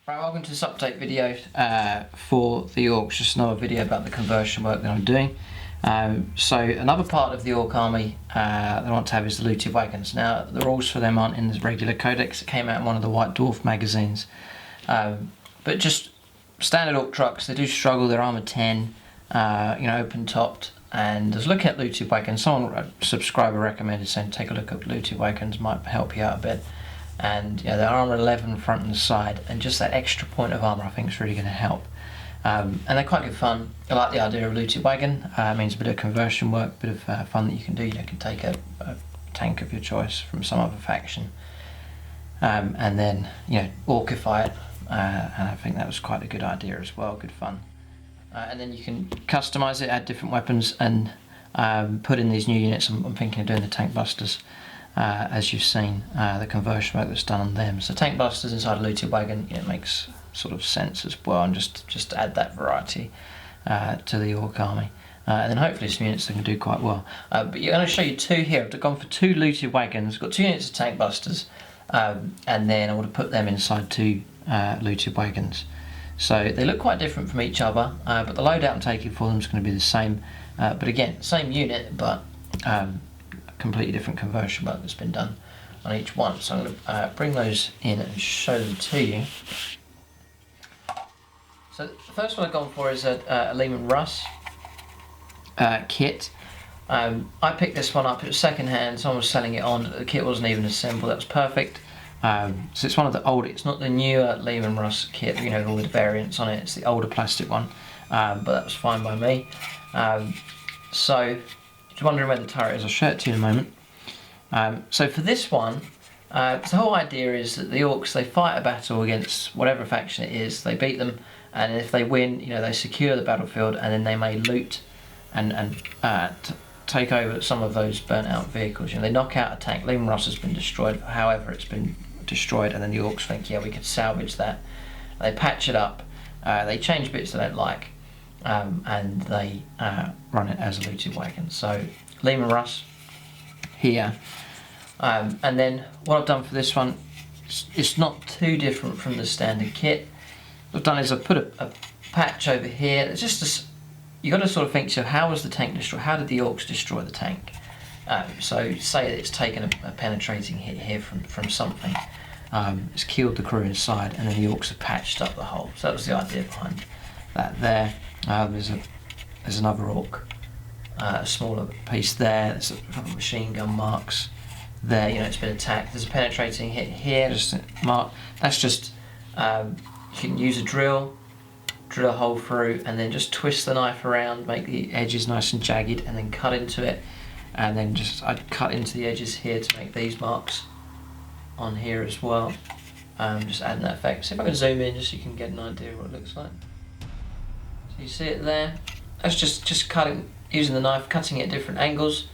Right, welcome to this update video for the Orcs, just another video about the conversion work that I'm doing. So another part of the Orc army that I want to have is the Looted Wagons. Now the rules for them aren't in the regular codex, it came out in one of the White Dwarf magazines. But just standard Orc trucks, they do struggle, they're armor 10, open topped. And I was looking at Looted Wagons, a subscriber recommended saying take a look at Looted Wagons, might help you out a bit. And they're armor 11 front and side, and just that extra point of armor I think is really going to help. And they're quite good fun. I like the idea of Looted Wagon. It means a bit of conversion work, a bit of fun that you can do. You can take a tank of your choice from some other faction, and then orcify it. And I think that was quite a good idea as well. Good fun. And then you can customize it, add different weapons, and put in these new units. I'm thinking of doing the tank busters. As you've seen, the conversion work that's done on them. So tank busters inside a Looted Wagon, it makes sort of sense as well, and just add that variety to the Orc army. And then hopefully some units that can do quite well. But you're going to show you two here. I've gone for two Looted Wagons, got two units of tank busters, and then I want to put them inside two Looted Wagons. So they look quite different from each other, but the loadout I'm taking for them is going to be the same. But again, same unit, but completely different conversion work that's been done on each one. So I'm going to bring those in and show them to you. So the first one I've gone for is a Lehmann Russ Kit. I picked this one up, it was second hand, someone was selling it on, the kit wasn't even assembled, that was perfect. So it's one of the older, it's not the newer Lehmann Russ Kit, with all the variants on it, it's the older plastic one, but that was fine by me. So if you're wondering where the turret is, I'll show it to you in a moment. So for this one, the whole idea is that the Orcs, they fight a battle against whatever faction it is, they beat them, and if they win, they secure the battlefield, and then they may loot and take over some of those burnt out vehicles. They knock out a tank. Lehmann Russ has been destroyed, however it's been destroyed, and then the Orcs think, yeah, we could salvage that. They patch it up, they change bits they don't like, and they run it as a Looted Wagon. So Lehmann Russ here, and then what I've done for this one, it's not too different from the standard kit. What I've done is I've put a patch over here. It's just you got to sort of think, so how was the tank destroyed? How did the Orcs destroy the tank? So say that it's taken a penetrating hit here from something. It's killed the crew inside, and then the Orcs have patched up the hole. So that was the idea behind that there. There's another Orc, a smaller piece there. There's a couple of machine gun marks there. It's been attacked. There's a penetrating hit here. Just a mark. That's just you can use a drill a hole through, and then just twist the knife around, make the edges nice and jagged, and then cut into it. And then I'd cut into the edges here to make these marks on here as well. Just adding that effect. See if I can zoom in just so you can get an idea of what it looks like. So you see it there. That's just cutting, using the knife, cutting it at different angles,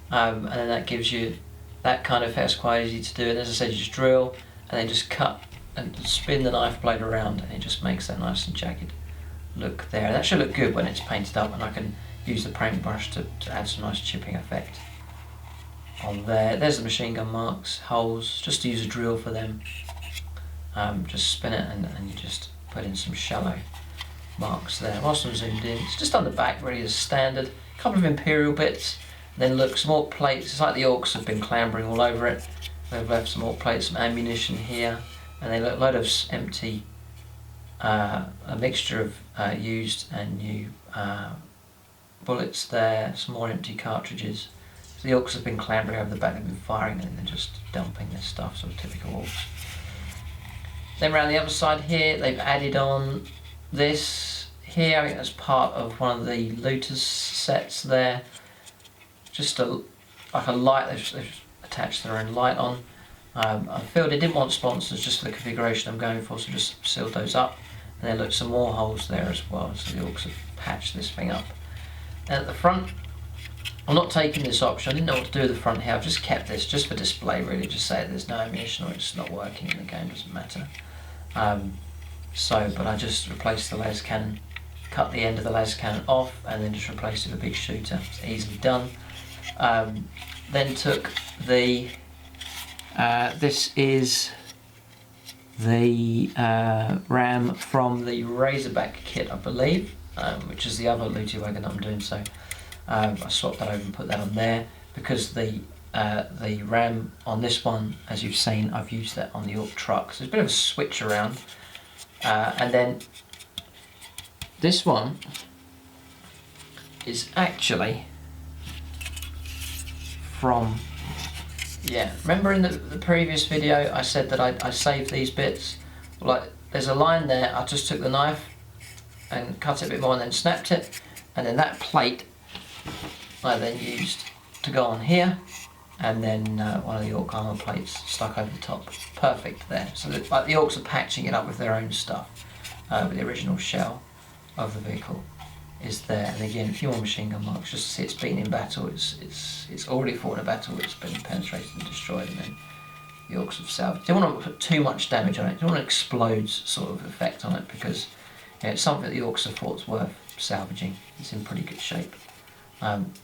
and then that gives you that kind of effect. It's quite easy to do. And as I said, you just drill and then just cut and spin the knife blade around, and it just makes that nice and jagged look there. And that should look good when it's painted up, and I can use the paintbrush to add some nice chipping effect on there. There's the machine gun marks, holes, just to use a drill for them. Just spin it and you just put in some shallow marks there. Whilst I'm zoomed in, it's just on the back really as standard. A couple of Imperial bits, then look, some Orc plates. It's like the Orcs have been clambering all over it. They've left some Orc plates, some ammunition here, and they look a load of empty, a mixture of used and new bullets there, some more empty cartridges. So the Orcs have been clambering over the back, they've been firing, and they're just dumping this stuff, sort of typical Orcs. Then around the other side here, they've added on this here. I think that's part of one of the looters sets there. Just like a light, they've attached their own light on. I feel they didn't want sponsors, just for the configuration I'm going for, so just sealed those up. And then look, some more holes there as well, so the Orcs have patched this thing up. And at the front, I'm not taking this option. I didn't know what to do with the front here. I've just kept this just for display, really. Just say there's no ammunition or it's not working in the game, doesn't matter. But I just replaced the las cannon, cut the end of the las cannon off, and then just replaced it with a big shooter. It's easily done. Then took the this is the ram from the Razorback kit, I believe, which is the other looted wagon that I'm doing. So I swapped that over and put that on there because the ram on this one, as you've seen, I've used that on the Ork truck. So there's a bit of a switch around. And then this one is actually from, remember in the previous video I said that I saved these bits? Like, there's a line there, I just took the knife and cut it a bit more and then snapped it, and then that plate I then used to go on here, and then one of the Ork armour plates stuck over the top. Perfect there. So the Orks are patching it up with their own stuff, but the original shell of the vehicle is there. And again, a few more machine gun marks just to see it's been in battle. It's already fought in a battle, it's been penetrated and destroyed, and then the Orks have salvaged. You don't want to put too much damage on it, you don't want an explodes sort of effect on it, because it's something that the Orks have thought's worth salvaging. It's in pretty good shape.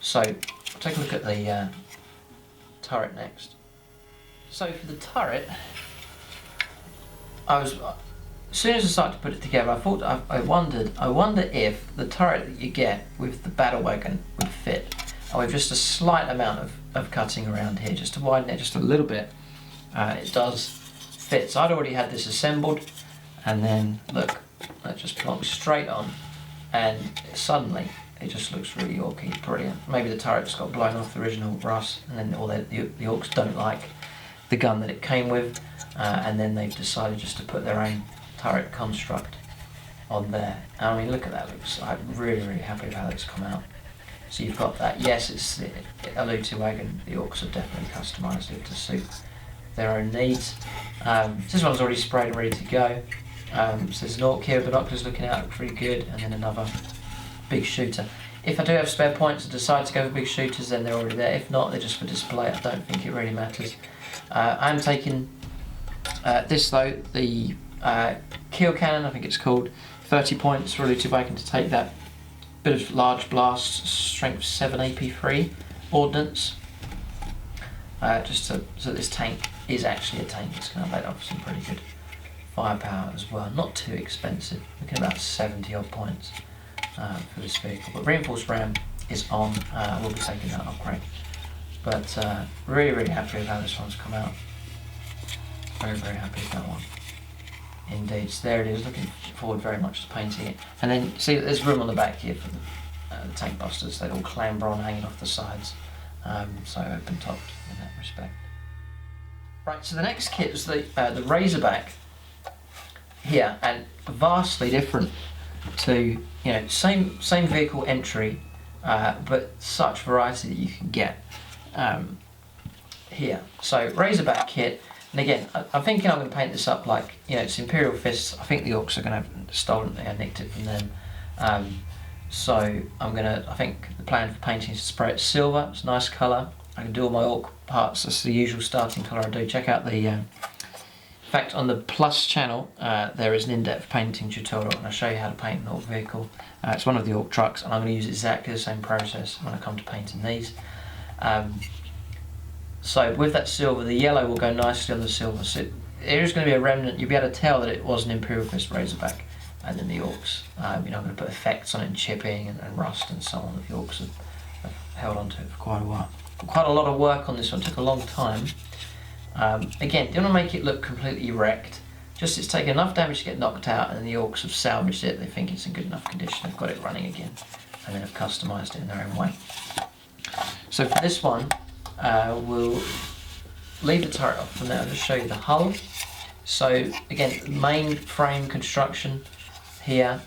So I'll take a look at the turret next. So for the turret, as soon as I started to put it together, I thought, I wonder if the turret that you get with the battle wagon would fit, and with just a slight amount of cutting around here, just to widen it just a little bit, it does fit. So I'd already had this assembled, and then look, that just plonks straight on, and suddenly it just looks really Orky, brilliant. Maybe the turret just got blown off the original Russ, and then the Orks don't like the gun that it came with, and then they've decided just to put their own turret construct on there. I mean, look at that, I'm really, really happy with how that's come out. So you've got that, yes, it's a looted wagon, the Orks have definitely customised it to suit their own needs. This one's already sprayed and ready to go. So there's an Ork here, binoculars looking out, pretty good, and then another big shooter. If I do have spare points and decide to go for big shooters, then they're already there. If not, they're just for display. I don't think it really matters. I'm taking this though, the Keel Cannon, I think it's called, 30 points for a looted wagon to take that. Bit of large blast, strength 7 AP3 ordnance. So this tank is actually a tank. It's going to let off some pretty good firepower as well. Not too expensive. Looking at about 70 odd points for this vehicle. But reinforced ram is on. We'll be taking that upgrade. But really, really happy with how this one's come out. Very, very happy with that one. Indeed, so there it is, looking forward very much to painting it. And then see that there's room on the back here for the tank busters. They all clamber on, hanging off the sides, so open topped in that respect. Right, so the next kit is the Razorback here, and vastly different to, same vehicle entry, but such variety that you can get here. So Razorback kit. And again, I'm thinking I'm going to paint this up like, it's Imperial Fists. I think the Orks are going to have stolen it, I nicked it from them. So I think the plan for painting is to spray it silver. It's a nice colour. I can do all my Ork parts. That's the usual starting colour I do. Check out the, in fact, on the Plus channel, there is an in-depth painting tutorial, and I'll show you how to paint an Ork vehicle. It's one of the Ork trucks, and I'm going to use exactly the same process when I come to painting these. So with that silver, the yellow will go nicely on the silver. So there is going to be a remnant. You'll be able to tell that it was an Imperial Fist Razorback, and then the Orks. I'm going to put effects on it, and chipping and rust and so on. The Orks have held on to it for quite a while. Quite a lot of work on this one. It took a long time. Again, you want to make it look completely wrecked. Just it's taken enough damage to get knocked out, and then the Orks have salvaged it. They think it's in good enough condition. They've got it running again, and then have customised it in their own way. So for this one, we'll leave the turret off for now. I'll just show you the hull. So again, main frame construction here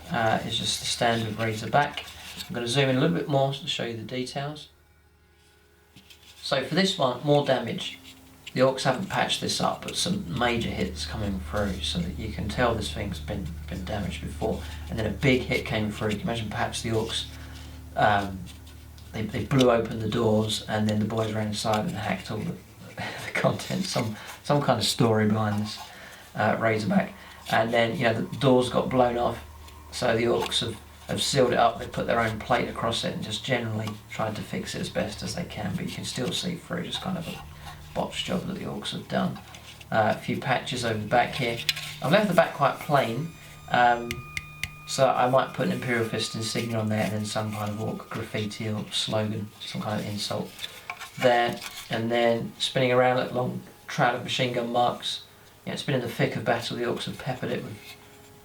is just the standard Razorback. I'm going to zoom in a little bit more to show you the details. So for this one, more damage. The Orks haven't patched this up, but some major hits coming through, so that you can tell this thing's been damaged before. And then a big hit came through. You can imagine perhaps the Orks, they blew open the doors, and then the boys ran inside and hacked all the contents. Some kind of story behind this Razorback. And then the doors got blown off, so the Orks have sealed it up. They put their own plate across it and just generally tried to fix it as best as they can, but you can still see through, just kind of a botched job that the Orks have done. A few patches over the back here. I've left the back quite plain, so I might put an Imperial Fist insignia on there and then some kind of Orc graffiti or slogan, some kind of insult there, and then spinning around a long trail of machine gun marks. Yeah, it's been in the thick of battle, the Orcs have peppered it with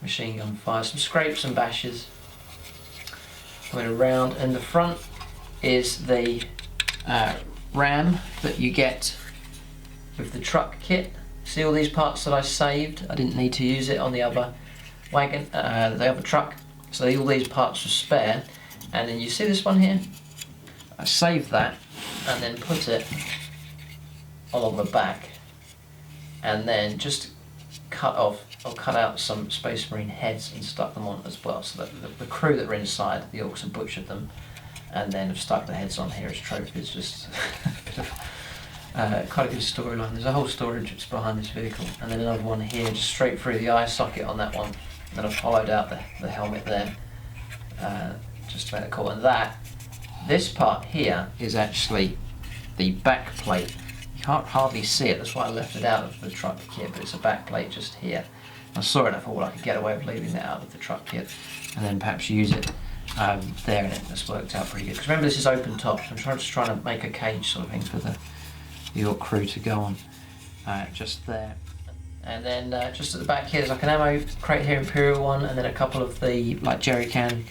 machine gun fire, some scrapes and bashes coming around, and the front is the ram that you get with the truck kit. See all these parts that I saved? I didn't need to use it on the other wagon, the other truck, so all these parts were spare. And then you see this one here? I saved that and then put it along the back, and then just cut out some Space Marine heads and stuck them on as well, so that the crew that were inside, the Orcs have butchered them and then have stuck the heads on here as trophies. Just a bit of quite a good storyline. There's a whole story just behind this vehicle, and then another one here just straight through the eye socket on that one. Then I've hollowed out the helmet there just to make it cool. And this part here is actually the back plate. You can't hardly see it, that's why I left it out of the truck kit, but it's a back plate just here. I saw it and I thought, well, I could get away with leaving that out of the truck kit and then perhaps use it there, and that's worked out pretty good. Because remember, this is open top, so I'm just trying to make a cage sort of thing for the Orc crew to go on just there. And then just at the back here, there's like an ammo crate here, Imperial one, and then a couple of the like jerry can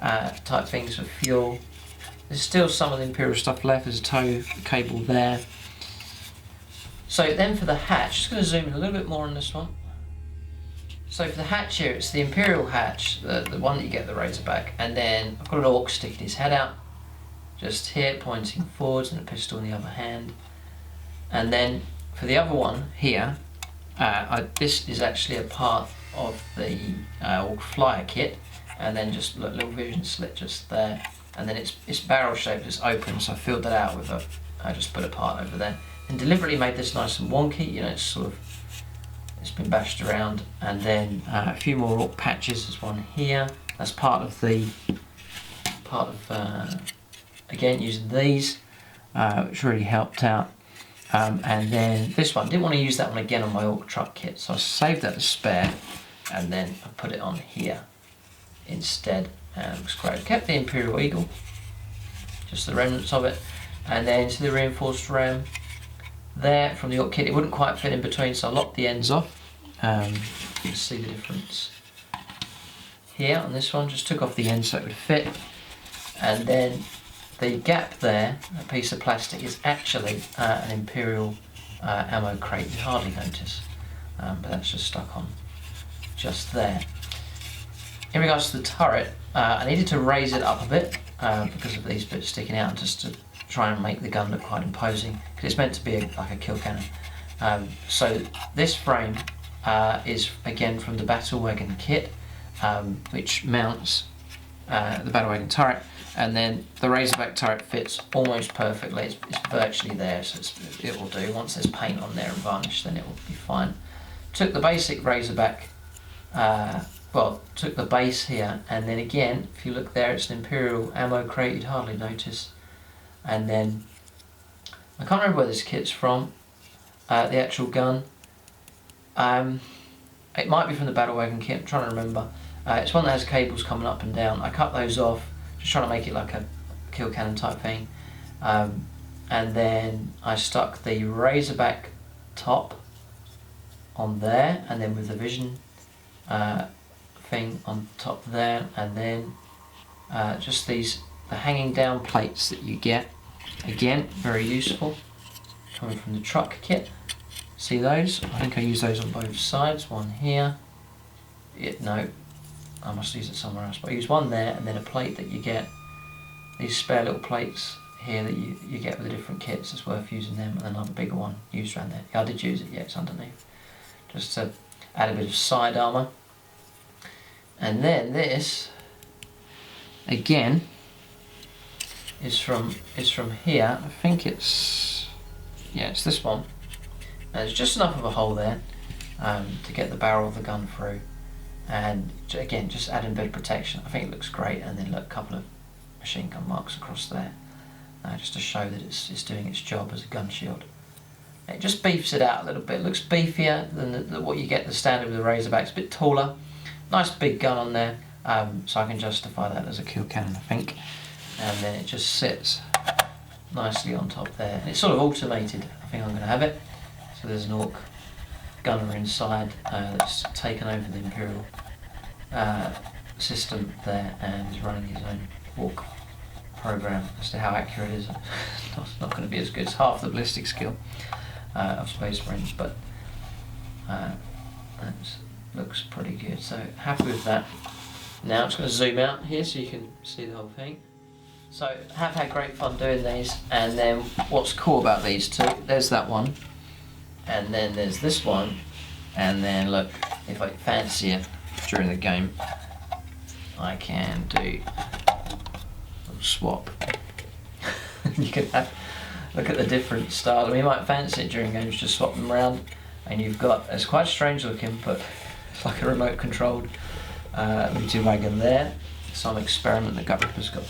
type things for fuel. There's still some of the Imperial stuff left. There's a tow cable there. So then for the hatch, just going to zoom in a little bit more on this one. So for the hatch here, it's the Imperial Hatch, the one that you get the Razorback, and then I've got an Orc sticking his head out, just here, pointing forwards, and a pistol in the other hand. And then for the other one here, this is actually a part of the Orc Flyer kit, and then just a little vision slit just there, and then it's barrel shaped, it's open, so I filled that out with I just put a part over there, and deliberately made this nice and wonky, you know, it's been bashed around. And then a few more Orc patches, there's one here, that's part of again using these, which really helped out. And then this one, didn't want to use that one again on my Orc truck kit, so I saved that as spare, and then I put it on here instead, and it looks great. Kept the Imperial Eagle, just the remnants of it, and then to the reinforced ram there from the Orc kit. It wouldn't quite fit in between, so I locked the ends off. You can see the difference here on this one, just took off the end so it would fit, and then the gap there, a piece of plastic, is actually an Imperial ammo crate. You hardly notice, but that's just stuck on just there. In regards to the turret, I needed to raise it up a bit because of these bits sticking out, just to try and make the gun look quite imposing, because it's meant to be like a kill cannon. So this frame is again from the Battle Wagon kit, which mounts the Battle Wagon turret, and then the Razorback turret fits almost perfectly. It's virtually there, so it will do. Once there's paint on there and varnish, then it will be fine. Took the basic Razorback, took the base here, and then again, if you look there, it's an Imperial ammo crate, you'd hardly notice. And then, I can't remember where this kit's from, the actual gun. It might be from the Battle Wagon kit, I'm trying to remember. It's one that has cables coming up and down. I cut those off, just trying to make it like a kill cannon type thing. And then I stuck the Razorback top on there, and then with the vision thing on top there, and then just the hanging down plates that you get, again very useful, coming from the truck kit. See those? I think I use those on both sides. One here, no, I must use it somewhere else, but I use one there, and then a plate that you get, these spare little plates here that you get with the different kits. It's worth using them, and another bigger one used around there. Yeah, I did use it, yeah, it's underneath, just to add a bit of side armour. And then this again is from here. I think it's this one, and there's just enough of a hole there to get the barrel of the gun through, and again just adding a bit of protection. I think it looks great. And then look, a couple of machine gun marks across there, just to show that it's doing its job as a gun shield. It just beefs it out a little bit. It looks beefier than what you get the standard with the Razorback. It's a bit taller. Nice big gun on there, so I can justify that as a kill cannon, I think. And then it just sits nicely on top there. And it's sort of automated. I think I'm going to have it. So there's an Orc gunner inside that's taken over the Imperial system there and is running his own Orc program. As to how accurate it is, it's not going to be as good as half the ballistic skill of Space Marines, but that looks pretty good. So happy with that. Now it's going to zoom out here so you can see the whole thing. So have had great fun doing these, and then what's cool about these two, there's that one, and then there's this one, and then look, if I fancy it during the game, I can do a little swap. You can look at the different styles. I mean, you might fancy it during games, just swap them around, and you've got, it's quite strange looking, but it's like a remote controlled looted wagon there. Some experiment that Gutripper's got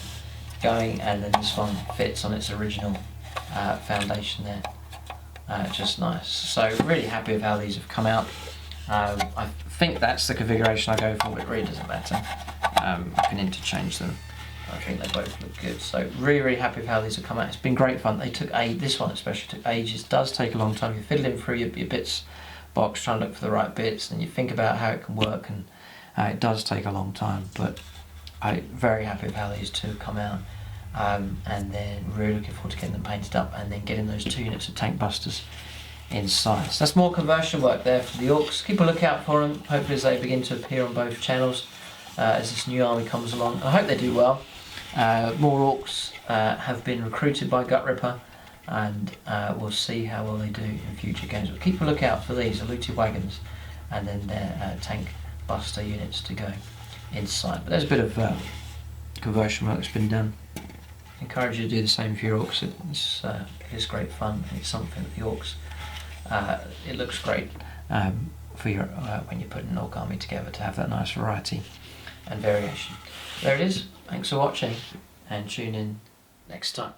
going, and then this one fits on its original foundation there. Just nice. So really happy with how these have come out. I think that's the configuration I go for, but it really doesn't matter. I can interchange them. I think they both look good. So really happy with how these have come out. It's been great fun. They took this one especially took ages. It does take a long time. You're fiddling through your bits box, trying to look for the right bits, and you think about how it can work, and it does take a long time, but I'm very happy with how these two have come out, and then really looking forward to getting them painted up and then getting those 2 units of tank busters inside. So that's more conversion work there for the Orcs. Keep a lookout for them, hopefully as they begin to appear on both channels as this new army comes along. I hope they do well. More Orcs have been recruited by Gutripper, and we'll see how well they do in future games. But keep a lookout for these, the looted wagons, and then their tank buster units to go inside. But there's a bit of conversion work that's been done. I encourage you to do the same for your Orcs. It's great fun, and it's something that the Orcs, it looks great for your when you're putting an Orc army together, to have that nice variety and variation. There it is. Thanks for watching, and tune in next time.